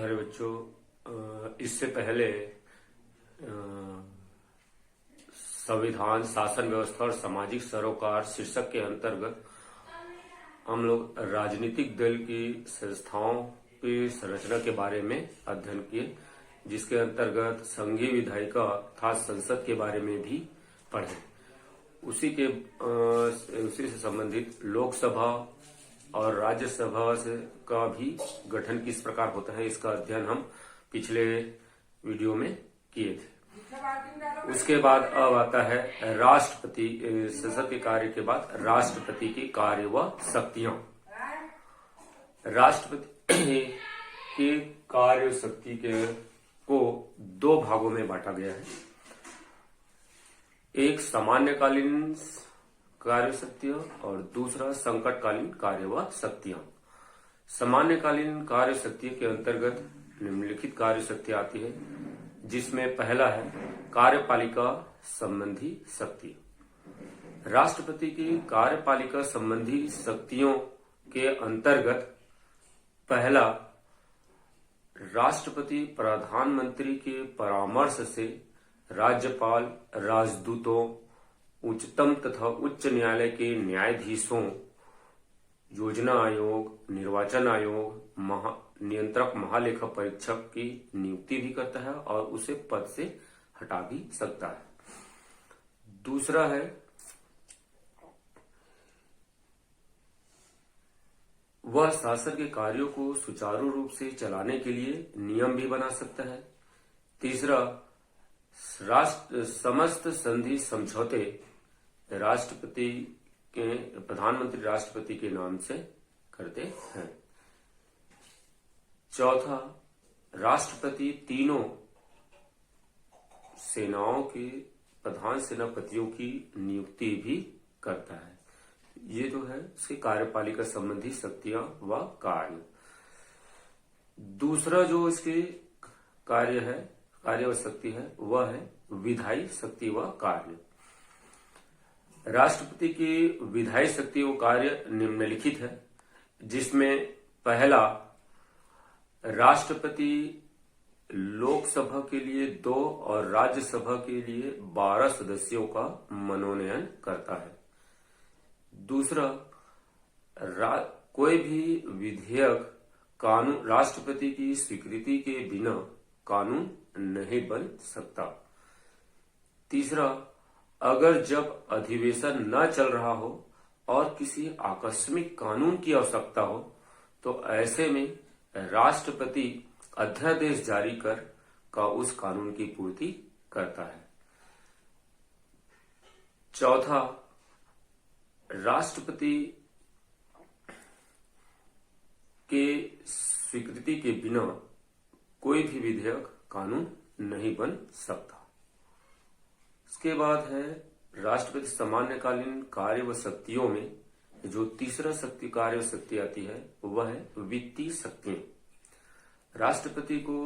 प्यारे बच्चों, इससे पहले संविधान, शासन व्यवस्था और सामाजिक सरोकार शीर्षक के अंतर्गत हम लोग राजनीतिक दल की संस्थाओं की संरचना के बारे में अध्ययन किए, जिसके अंतर्गत संघीय विधायिका तथा संसद के बारे में भी पढ़े। उसी से संबंधित लोकसभा और राज्यसभा से का भी गठन किस प्रकार होता है, इसका अध्ययन हम पिछले वीडियो में किए थे। उसके बाद अब आता है राष्ट्रपति। संसद के कार्य के बाद राष्ट्रपति की कार्य व शक्तियां। राष्ट्रपति की कार्य शक्ति को दो भागों में बांटा गया है। एक सामान्यकालीन कार्य शक्तियां और दूसरा संकटकालीन कार्य व शक्तियां। सामान्यकालीन कार्य शक्ति के अंतर्गत निम्नलिखित कार्य शक्ति आती है, जिसमें पहला है कार्यपालिका संबंधी शक्ति। राष्ट्रपति की कार्यपालिका संबंधी शक्तियों के अंतर्गत पहला, राष्ट्रपति प्रधानमंत्री के परामर्श से राज्यपाल, राजदूतों, उच्चतम तथा उच्च न्यायालय के न्यायाधीशों, योजना आयोग, निर्वाचन आयोग, नियंत्रक महालेखा परीक्षक की नियुक्ति भी करता है और उसे पद से हटा भी सकता है। दूसरा है वह शासन के कार्यों को सुचारू रूप से चलाने के लिए नियम भी बना सकता है। तीसरा, समस्त संधि समझौते राष्ट्रपति के प्रधानमंत्री राष्ट्रपति के नाम से करते हैं। चौथा, राष्ट्रपति तीनों सेनाओं के प्रधान सेनापतियों की नियुक्ति भी करता है। ये जो है इसके कार्यपालिका संबंधी शक्तियां व कार्य। दूसरा जो इसके कार्य व शक्ति है वह है विधायी शक्ति व कार्य। राष्ट्रपति की विधायी शक्ति व कार्य निम्नलिखित है, जिसमें पहला, राष्ट्रपति लोकसभा के लिए 2 और राज्यसभा के लिए 12 सदस्यों का मनोनयन करता है। दूसरा, कोई भी विधेयक कानून राष्ट्रपति की स्वीकृति के बिना कानून नहीं बन सकता। तीसरा, अगर जब अधिवेशन न चल रहा हो और किसी आकस्मिक कानून की आवश्यकता हो तो ऐसे में राष्ट्रपति अध्यादेश जारी कर उस कानून की पूर्ति करता है। चौथा, राष्ट्रपति के स्वीकृति के बिना कोई भी विधेयक कानून नहीं बन सकता। इसके बाद है राष्ट्रपति सामान्यकालीन कार्य व शक्तियों में जो तीसरा कार्य व शक्ति आती है वह है वित्तीय शक्तियां। राष्ट्रपति को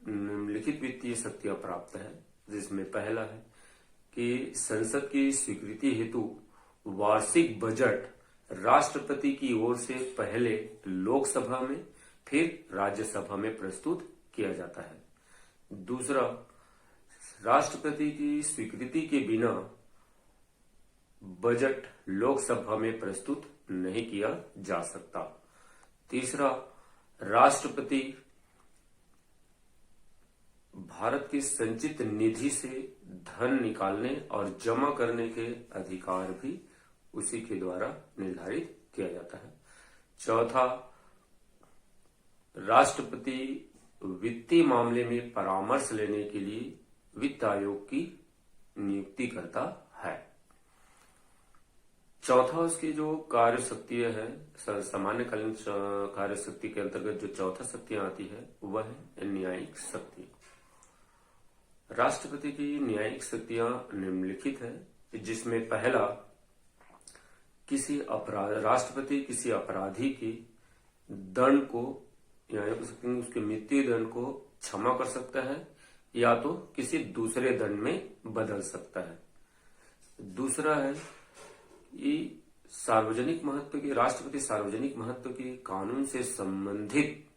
निम्नलिखित वित्तीय शक्तियां प्राप्त है, जिसमें पहला है कि संसद की स्वीकृति हेतु वार्षिक बजट राष्ट्रपति की ओर से पहले लोकसभा में फिर राज्यसभा में प्रस्तुत किया जाता है। दूसरा, राष्ट्रपति की स्वीकृति के बिना बजट लोकसभा में प्रस्तुत नहीं किया जा सकता। तीसरा, राष्ट्रपति भारत की संचित निधि से धन निकालने और जमा करने के अधिकार भी उसी के द्वारा निर्धारित किया जाता है। चौथा, राष्ट्रपति वित्तीय मामले में परामर्श लेने के लिए वित्त आयोग की नियुक्ति करता है। चौथा, उसकी जो कार्य शक्ति है, सामान्यकालीन कार्य शक्ति के अंतर्गत जो चौथा शक्तियां आती है वह है न्यायिक शक्ति। राष्ट्रपति की न्यायिक शक्तियां निम्नलिखित है, जिसमें पहला, राष्ट्रपति किसी अपराधी की दंड को या उसके मृत्यु दंड को क्षमा कर सकता है या तो किसी दूसरे दंड में बदल सकता है। दूसरा है राष्ट्रपति सार्वजनिक महत्व के कानून से संबंधित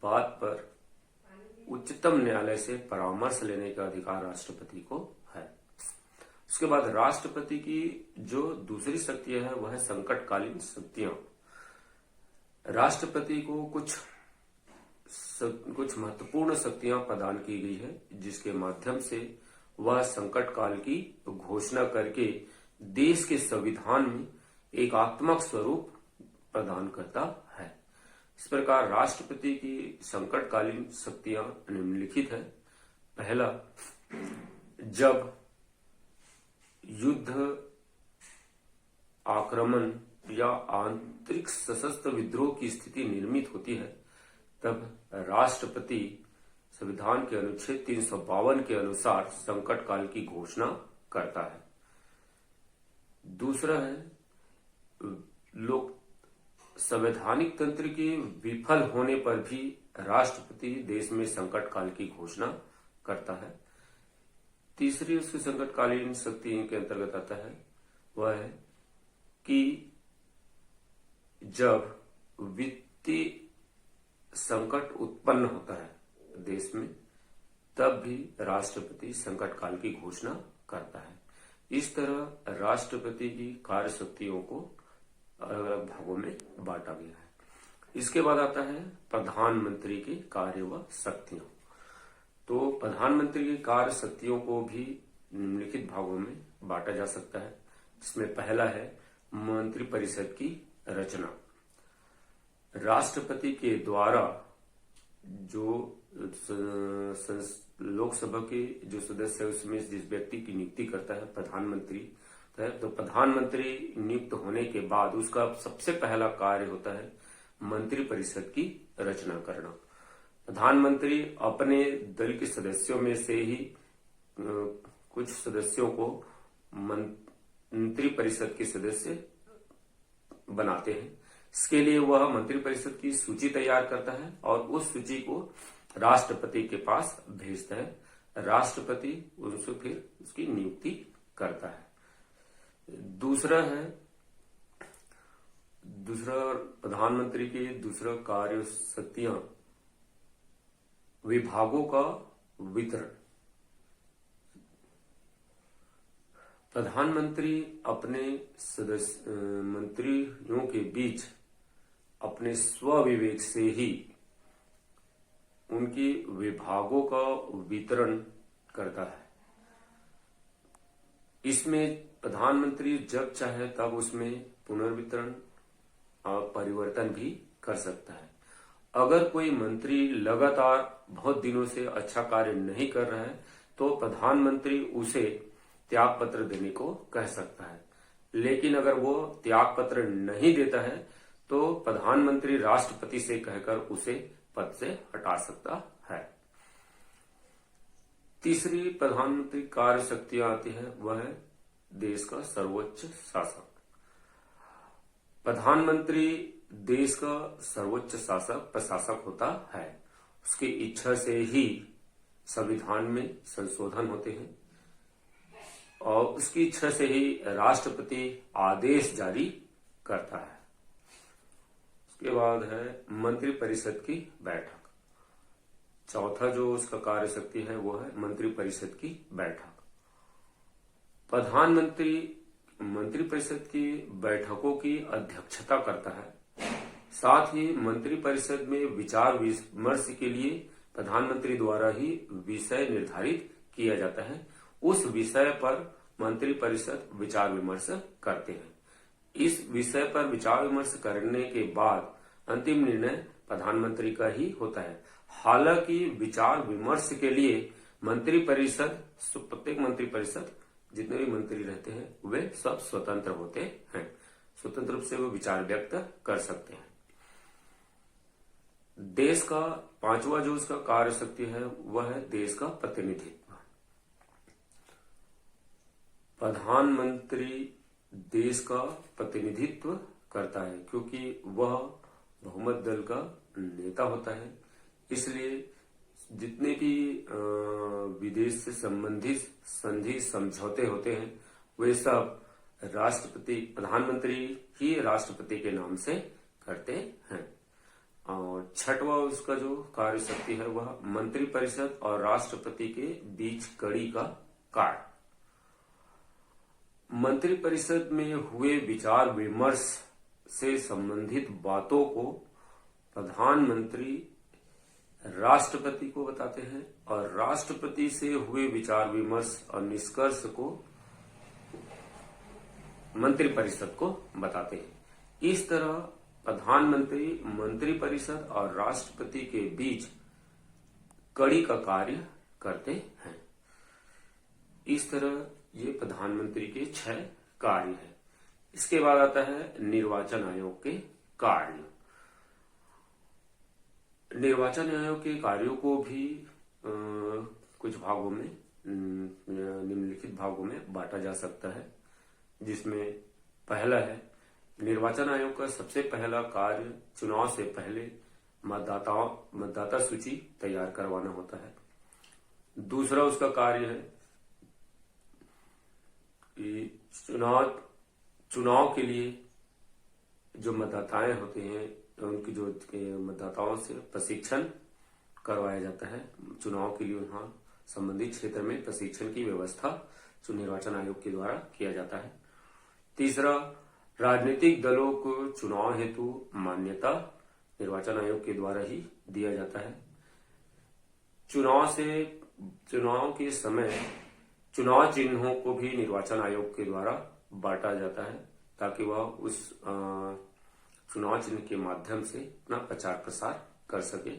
बात पर उच्चतम न्यायालय से परामर्श लेने का अधिकार राष्ट्रपति को है। उसके बाद राष्ट्रपति की जो दूसरी शक्तियां है वह है संकटकालीन शक्तियां। राष्ट्रपति को कुछ महत्वपूर्ण शक्तियां प्रदान की गई है, जिसके माध्यम से वह संकट काल की घोषणा करके देश के संविधान में एकात्मक स्वरूप प्रदान करता है। इस प्रकार राष्ट्रपति की संकटकालीन शक्तियां निम्नलिखित है। पहला, जब युद्ध, आक्रमण या आंतरिक सशस्त्र विद्रोह की स्थिति निर्मित होती है, तब राष्ट्रपति संविधान के अनुच्छेद 352 के अनुसार संकट काल की घोषणा करता है। दूसरा है, लोक संवैधानिक तंत्र के विफल होने पर भी राष्ट्रपति देश में संकट काल की घोषणा करता है। तीसरी उसकी संकटकालीन शक्ति के अंतर्गत आता है वह है कि जब वित्तीय संकट उत्पन्न होता है देश में, तब भी राष्ट्रपति संकट काल की घोषणा करता है। इस तरह राष्ट्रपति की कार्य शक्तियों को अलग अलग भागों में बांटा गया है। इसके बाद आता है प्रधानमंत्री की कार्य व शक्तियां। तो प्रधानमंत्री की कार्य शक्तियों को भी निम्नलिखित भागों में बांटा जा सकता है, जिसमें पहला है मंत्रिपरिषद की रचना। राष्ट्रपति के द्वारा जो लोकसभा के जो सदस्य है उसमें जिस व्यक्ति की नियुक्ति करता है प्रधानमंत्री, तो प्रधानमंत्री नियुक्त होने के बाद उसका सबसे पहला कार्य होता है मंत्रिपरिषद की रचना करना। प्रधानमंत्री अपने दल के सदस्यों में से ही कुछ सदस्यों को मंत्रिपरिषद के सदस्य बनाते हैं। इसके लिए वह मंत्रिपरिषद की सूची तैयार करता है और उस सूची को राष्ट्रपति के पास भेजता है। राष्ट्रपति उनसे फिर उसकी नियुक्ति करता है। दूसरा प्रधानमंत्री की दूसरा कार्य शक्तियां विभागों का वितरण। प्रधानमंत्री अपने मंत्रियों के बीच अपने स्वविवेक से ही उनकी विभागों का वितरण करता है। इसमें प्रधानमंत्री जब चाहे तब उसमें पुनर्वितरण और परिवर्तन भी कर सकता है। अगर कोई मंत्री लगातार बहुत दिनों से अच्छा कार्य नहीं कर रहा है तो प्रधानमंत्री उसे त्याग पत्र देने को कह सकता है। लेकिन अगर वो त्याग पत्र नहीं देता है तो प्रधानमंत्री राष्ट्रपति से कहकर उसे पद से हटा सकता है। तीसरी प्रधानमंत्री कार्य शक्तियां आती है वह है देश का सर्वोच्च शासक। प्रधानमंत्री देश का सर्वोच्च प्रशासक होता है। उसकी इच्छा से ही संविधान में संशोधन होते हैं और उसकी इच्छा से ही राष्ट्रपति आदेश जारी करता है। उसके बाद है मंत्रिपरिषद की बैठक। चौथा जो उसका कार्य शक्ति है वो है मंत्रिपरिषद की बैठक। प्रधानमंत्री मंत्रिपरिषद की बैठकों की अध्यक्षता करता है। साथ ही मंत्रिपरिषद में विचार विमर्श के लिए प्रधानमंत्री द्वारा ही विषय निर्धारित किया जाता है। उस विषय पर मंत्रिपरिषद विचार विमर्श करते हैं। इस विषय पर विचार विमर्श करने के बाद अंतिम निर्णय प्रधानमंत्री का ही होता है। हालांकि विचार विमर्श के लिए प्रत्येक मंत्रिपरिषद जितने भी मंत्री रहते हैं वे सब स्वतंत्र होते हैं। स्वतंत्र रूप से वो विचार व्यक्त कर सकते हैं। देश का पांचवा जो उसका कार्य शक्ति है वह है देश का प्रतिनिधित्व। प्रधानमंत्री देश का प्रतिनिधित्व करता है क्योंकि वह बहुमत दल का नेता होता है। इसलिए जितने भी विदेश से संबंधित संधि समझौते होते हैं वे सब प्रधानमंत्री ही राष्ट्रपति के नाम से करते हैं। और छठवां उसका जो कार्य शक्ति है वह मंत्रिपरिषद और राष्ट्रपति के बीच कड़ी का कार्य। मंत्रिपरिषद में हुए विचार विमर्श से संबंधित बातों को प्रधानमंत्री राष्ट्रपति को बताते हैं और राष्ट्रपति से हुए विचार विमर्श और निष्कर्ष को मंत्रिपरिषद को बताते हैं। इस तरह प्रधानमंत्री मंत्रिपरिषद और राष्ट्रपति के बीच कड़ी का कार्य करते हैं। इस तरह ये प्रधानमंत्री के 6 कार्य हैं। इसके बाद आता है निर्वाचन आयोग के कार्य। निर्वाचन आयोग के कार्यों को भी कुछ भागों में निम्नलिखित भागों में बांटा जा सकता है, जिसमें पहला है निर्वाचन आयोग का सबसे पहला कार्य चुनाव से पहले मतदाता सूची तैयार करवाना होता है। दूसरा उसका कार्य है कि चुनाव के लिए जो मतदाताएं होते हैं उनकी जो मतदाताओं से प्रशिक्षण करवाया जाता है। चुनाव के लिए वहां संबंधित क्षेत्र में प्रशिक्षण की व्यवस्था निर्वाचन आयोग के द्वारा किया जाता है। तीसरा, राजनीतिक दलों को चुनाव हेतु मान्यता निर्वाचन आयोग के द्वारा ही दिया जाता है। चुनाव के समय चुनाव चिन्हों को भी निर्वाचन आयोग के द्वारा बांटा जाता है ताकि वह उस चुनाव चिन्ह के माध्यम से अपना प्रचार प्रसार कर सके।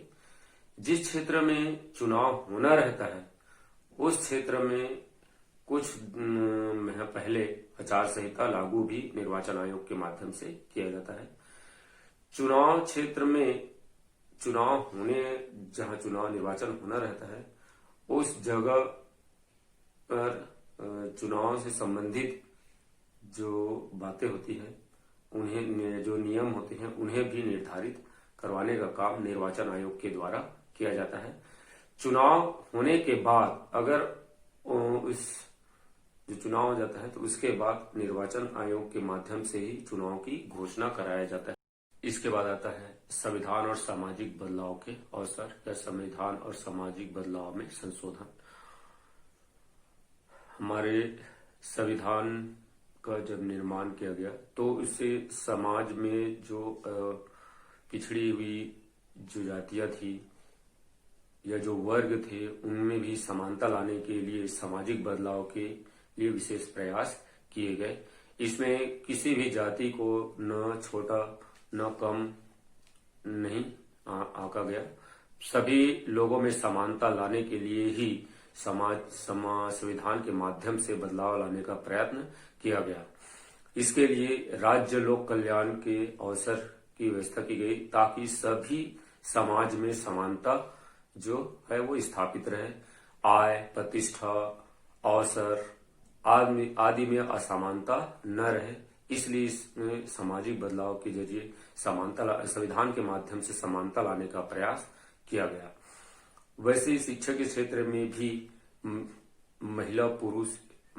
जिस क्षेत्र में चुनाव होना रहता है उस क्षेत्र में कुछ महीने पहले आचार संहिता लागू भी निर्वाचन आयोग के माध्यम से किया जाता है। चुनाव क्षेत्र में जहां चुनाव निर्वाचन होना रहता है उस जगह पर चुनाव से संबंधित जो बातें होती है उन्हें जो नियम होते हैं उन्हें भी निर्धारित करवाने का काम निर्वाचन आयोग के द्वारा किया जाता है। चुनाव होने के बाद अगर उस जो चुनाव हो जाता है तो उसके बाद निर्वाचन आयोग के माध्यम से ही चुनाव की घोषणा कराया जाता है। इसके बाद आता है संविधान और सामाजिक बदलाव के अवसर या संविधान और सामाजिक बदलाव में संशोधन। हमारे संविधान का जब निर्माण किया गया तो इससे समाज में जो पिछड़ी हुई जो जातियां थी या जो वर्ग थे उनमें भी समानता लाने के लिए सामाजिक बदलाव के लिए विशेष प्रयास किए गए। इसमें किसी भी जाति को न छोटा न कम नहीं आंका गया। सभी लोगों में समानता लाने के लिए ही संविधान के माध्यम से बदलाव लाने का प्रयत्न किया गया। इसके लिए राज्य लोक कल्याण के अवसर की व्यवस्था की गई ताकि सभी समाज में समानता जो है वो स्थापित रहे। आय, प्रतिष्ठा, अवसर आदि में असमानता न रहे। इसलिए इसमें सामाजिक बदलाव के जरिए संविधान के माध्यम से समानता लाने का प्रयास किया गया। वैसे शिक्षा के क्षेत्र में भी महिला पुरुष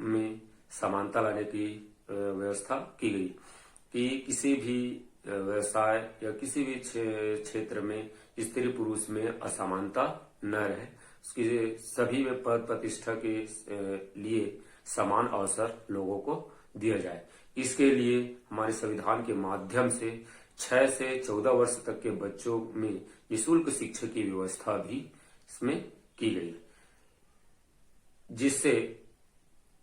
में समानता लाने की व्यवस्था की गई कि किसी भी व्यवसाय या किसी भी क्षेत्र में स्त्री पुरुष में असमानता न रहे। उसकी सभी में पद प्रतिष्ठा के लिए समान अवसर लोगों को दिया जाए। इसके लिए हमारे संविधान के माध्यम से 6 से 14 वर्ष तक के बच्चों में निःशुल्क शिक्षा की व्यवस्था भी इसमें की गई, जिससे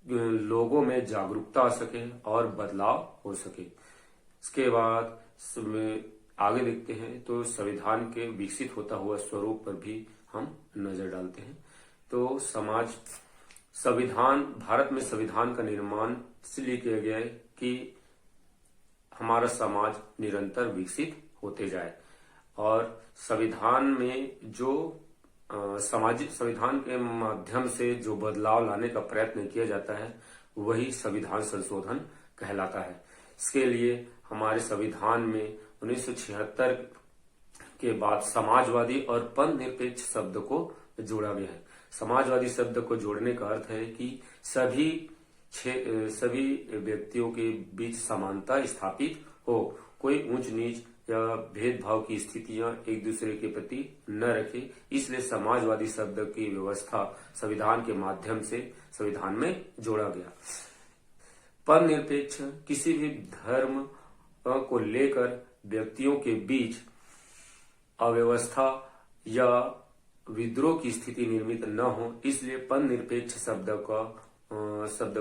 लोगों में जागरूकता आ सके और बदलाव हो सके। इसके बाद आगे देखते हैं तो संविधान के विकसित होता हुआ स्वरूप पर भी हम नजर डालते हैं। तो भारत में संविधान का निर्माण इसलिए किया गया है कि हमारा समाज निरंतर विकसित होते जाए और संविधान में जो संविधान के माध्यम से जो बदलाव लाने का प्रयत्न किया जाता है वही संविधान संशोधन कहलाता है। इसके लिए हमारे संविधान में 1976 के बाद समाजवादी और पंथ निरपेक्ष शब्द को जोड़ा गया है। समाजवादी शब्द को जोड़ने का अर्थ है कि सभी व्यक्तियों के बीच समानता स्थापित हो, कोई ऊंच नीच या भेदभाव की स्थितियां एक दूसरे के प्रति न रखे, इसलिए समाजवादी शब्द की व्यवस्था संविधान के माध्यम से संविधान में जोड़ा गया। परनिरपेक्ष किसी भी धर्म को लेकर व्यक्तियों के बीच अव्यवस्था या विद्रोह की स्थिति निर्मित न हो, इसलिए परनिरपेक्ष शब्द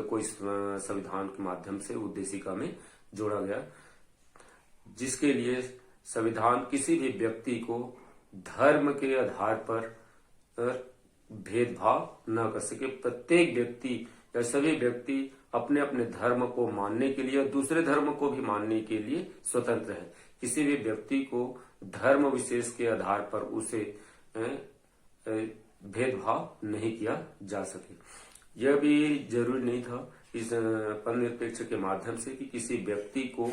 को इस संविधान के माध्यम से उद्देशिका में जोड़ा गया, जिसके लिए संविधान किसी भी व्यक्ति को धर्म के आधार पर भेदभाव न कर सके। प्रत्येक व्यक्ति या सभी व्यक्ति अपने अपने धर्म को मानने के लिए और दूसरे धर्म को भी मानने के लिए स्वतंत्र है। किसी भी व्यक्ति को धर्म विशेष के आधार पर उसे भेदभाव नहीं किया जा सके। यह भी जरूरी नहीं था इस परनिरपेक्ष के माध्यम से कि किसी व्यक्ति को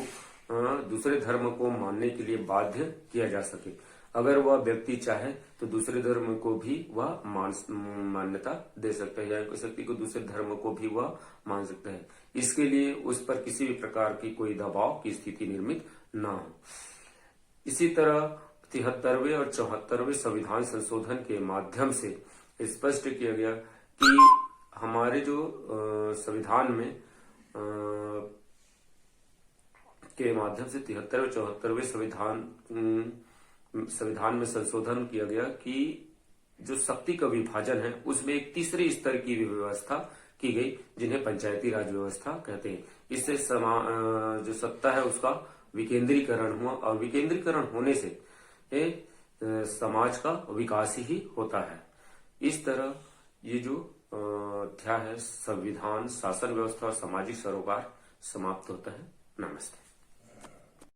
दूसरे धर्म को मानने के लिए बाध्य किया जा सके। अगर वह व्यक्ति चाहे तो दूसरे धर्म को भी वह मान्यता दे सकता है, या किसी व्यक्ति को दूसरे धर्म को भी वह मान सकता है। इसके लिए उस पर किसी भी प्रकार की कोई दबाव की स्थिति निर्मित न हो। इसी तरह 73वें और 74वें संविधान संशोधन के माध्यम से स्पष्ट किया गया कि हमारे जो संविधान में के माध्यम से 73वें 74वें संविधान में संशोधन किया गया कि जो शक्ति का विभाजन है उसमें एक तीसरे स्तर की व्यवस्था की गई, जिन्हें पंचायती राज व्यवस्था कहते हैं। इससे जो सत्ता है उसका विकेंद्रीकरण हुआ, और विकेंद्रीकरण होने से समाज का विकास ही होता है। इस तरह ये जो अध्याय है संविधान, शासन व्यवस्था और सामाजिक सरोकार समाप्त होता है। नमस्ते।